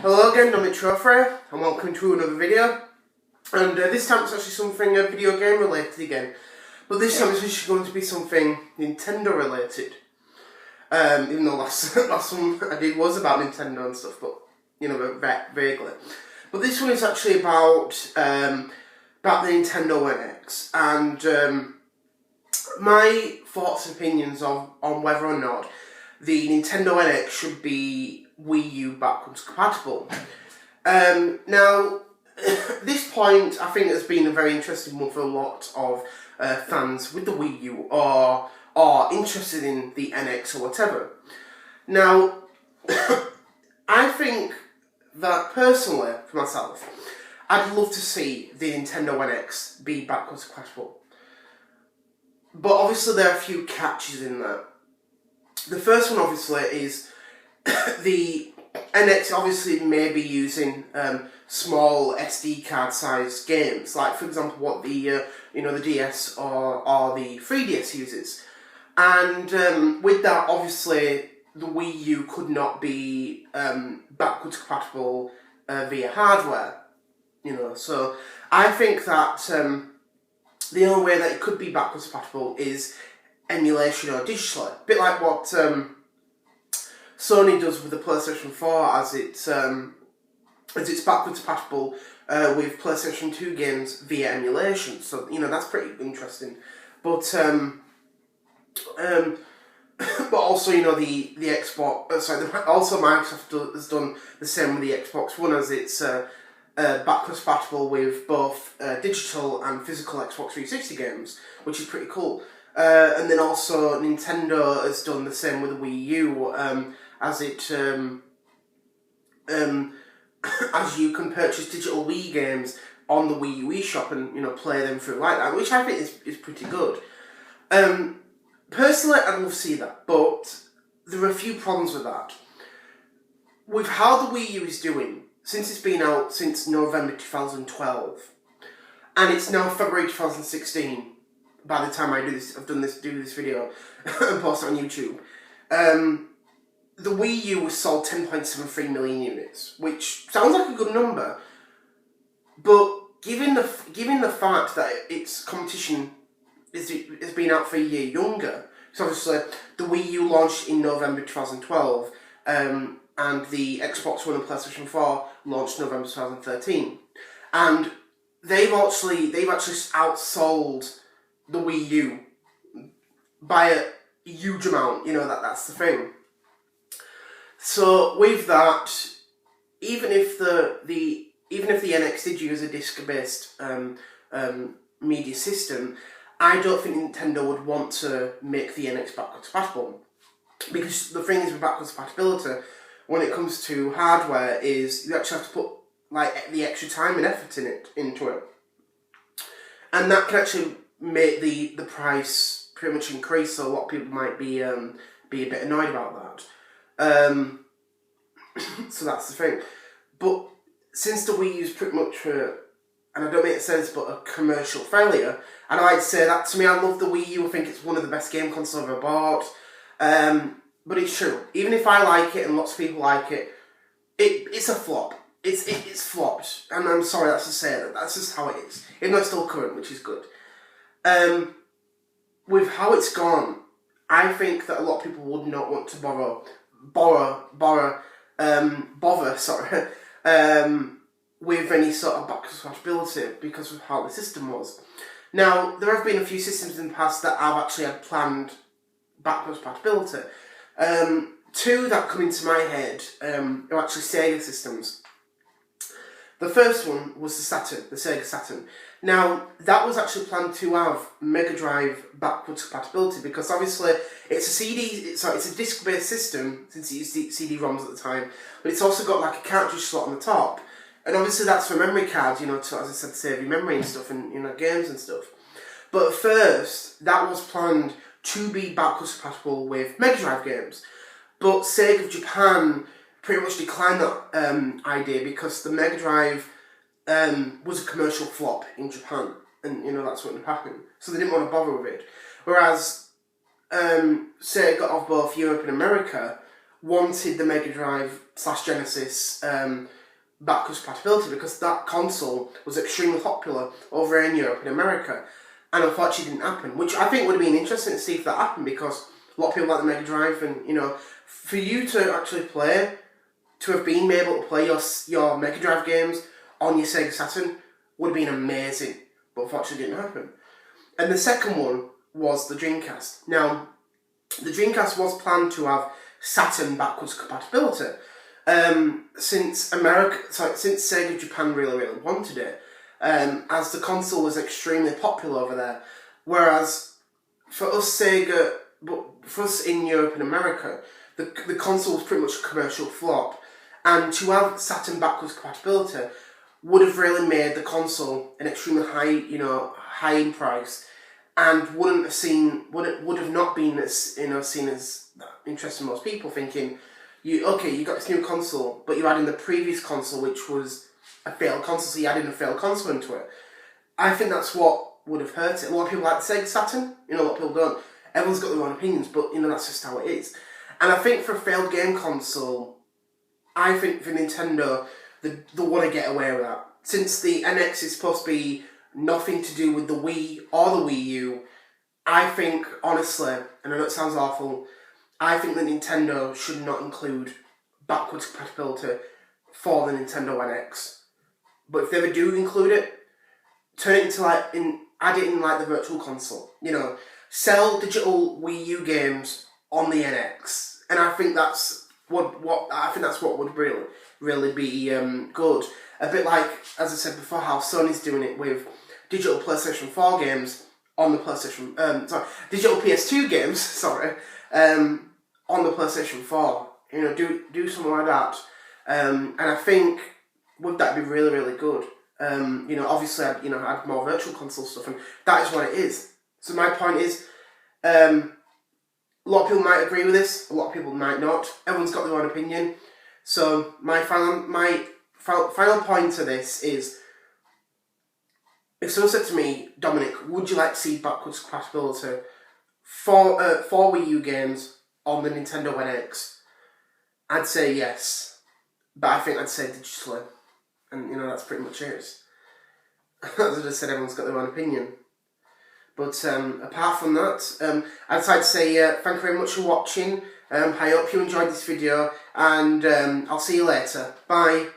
Hello again, I'm Frey, and welcome to another video. And this time it's actually something video game related again. But this time it's actually going to be something Nintendo related. Even though last one I did was about Nintendo and stuff, but you know, vaguely. But this one is actually about the Nintendo NX and my thoughts and opinions on whether or not the Nintendo NX should be Wii U backwards compatible. Now, this point I think has been a very interesting one for a lot of fans with the Wii U or are interested in the NX or whatever. Now, I think that personally, for myself, I'd love to see the Nintendo NX be backwards compatible. But obviously there are a few catches in that. The first one obviously is the NX obviously may be using small SD card size games, like for example what the the DS or the 3DS uses, and with that obviously the Wii U could not be backwards compatible via hardware, So I think that the only way that it could be backwards compatible is emulation or digitally, a bit like what Sony does with the PlayStation 4, as it's backwards compatible with PlayStation 2 games via emulation. So that's pretty interesting. But but also the Xbox. Also Microsoft has done the same with the Xbox One, as it's backwards compatible with both digital and physical Xbox 360 games, which is pretty cool. And then also Nintendo has done the same with the Wii U, as you can purchase digital Wii games on the Wii U eShop and play them through like that, which I think is pretty good. Personally, I'd love to see that, but there are a few problems with that. With how the Wii U is doing, since it's been out since November 2012, and it's now February 2016. By the time I do this video and post it on YouTube, the Wii U was sold 10.73 million units, which sounds like a good number, but given the fact that its competition has been out for a year younger, so obviously the Wii U launched in November 2012, and the Xbox One and PlayStation 4 launched November 2013, and they've actually outsold the Wii U by a huge amount. That's the thing. So with that, even if the NX did use a disc-based media system, I don't think Nintendo would want to make the NX backwards compatible, because the thing is with backwards compatibility, when it comes to hardware, is you actually have to put like the extra time and effort into it, and that can actually make the price pretty much increase. So a lot of people might be a bit annoyed about that. So that's the thing. But since the Wii U is pretty much and I don't make sense, but a commercial failure, and I'd say that to me, I love the Wii U. I think it's one of the best game consoles I've ever bought. But it's true. Even if I like it and lots of people like it, it's a flop. It's flopped, and I'm sorry that's to say that. That's just how it is. Even though it's still current, which is good. With how it's gone, I think that a lot of people would not want to bother with any sort of backwards compatibility because of how the system was. Now, there have been a few systems in the past that have actually had planned backwards compatibility. Two that come into my head are actually Sega systems. The first one was the Sega Saturn. Now, that was actually planned to have Mega Drive backwards compatibility, because obviously it's a disc-based system, since it used CD-ROMs at the time, but it's also got like a cartridge slot on the top, and obviously that's for memory cards, to, as I said, save your memory and stuff, and games and stuff. But at first, that was planned to be backwards compatible with Mega Drive games, but Sega of Japan pretty much declined that idea, because the Mega Drive was a commercial flop in Japan, and that's what happened. So they didn't want to bother with it. Whereas Sega got off both Europe and America wanted the Mega Drive / Genesis backwards compatibility because that console was extremely popular over in Europe and America, and unfortunately didn't happen, which I think would have been interesting to see if that happened, because a lot of people like the Mega Drive, and you know, for you to actually play, to have been able to play your Mega Drive games on your Sega Saturn would have been amazing, but unfortunately didn't happen. And the second one was the Dreamcast. Now, the Dreamcast was planned to have Saturn backwards compatibility, since Sega Japan really wanted it, as the console was extremely popular over there. Whereas for us for us in Europe and America, the console was pretty much a commercial flop, and to have Saturn backwards compatibility would have really made the console an extremely high in price, and would have not been as seen as interesting to most people, thinking you got this new console, but you add in the previous console, which was a failed console, so you add in a failed console into it. I think that's what would have hurt it. A lot of people like the Sega Saturn, a lot of people don't. Everyone's got their own opinions, but that's just how it is. And I think for a failed game console, I think for Nintendo, they want to get away with that. Since the NX is supposed to be nothing to do with the Wii or the Wii U, I think, honestly, and I know it sounds awful, I think that Nintendo should not include backwards compatibility for the Nintendo NX. But if they ever do include it, turn it into add it in the virtual console. Sell digital Wii U games on the NX, and I think that's what would really be good. A bit like, as I said before, how Sony's doing it with digital PlayStation 4 games on the PlayStation, digital PS2 games, on the PlayStation 4. Do something like that. And I think would that be really good. Obviously add more virtual console stuff, and that is what it is. So my point is, a lot of people might agree with this, a lot of people might not. Everyone's got their own opinion. So my final point to this is, if someone said to me, Dominic, would you like to see backwards compatibility for Wii U games on the Nintendo NX? I'd say yes, but I think I'd say digitally, and that's pretty much it. As I just said, everyone's got their own opinion. But apart from that, I'd like to say thank you very much for watching. I hope you enjoyed this video, and I'll see you later. Bye.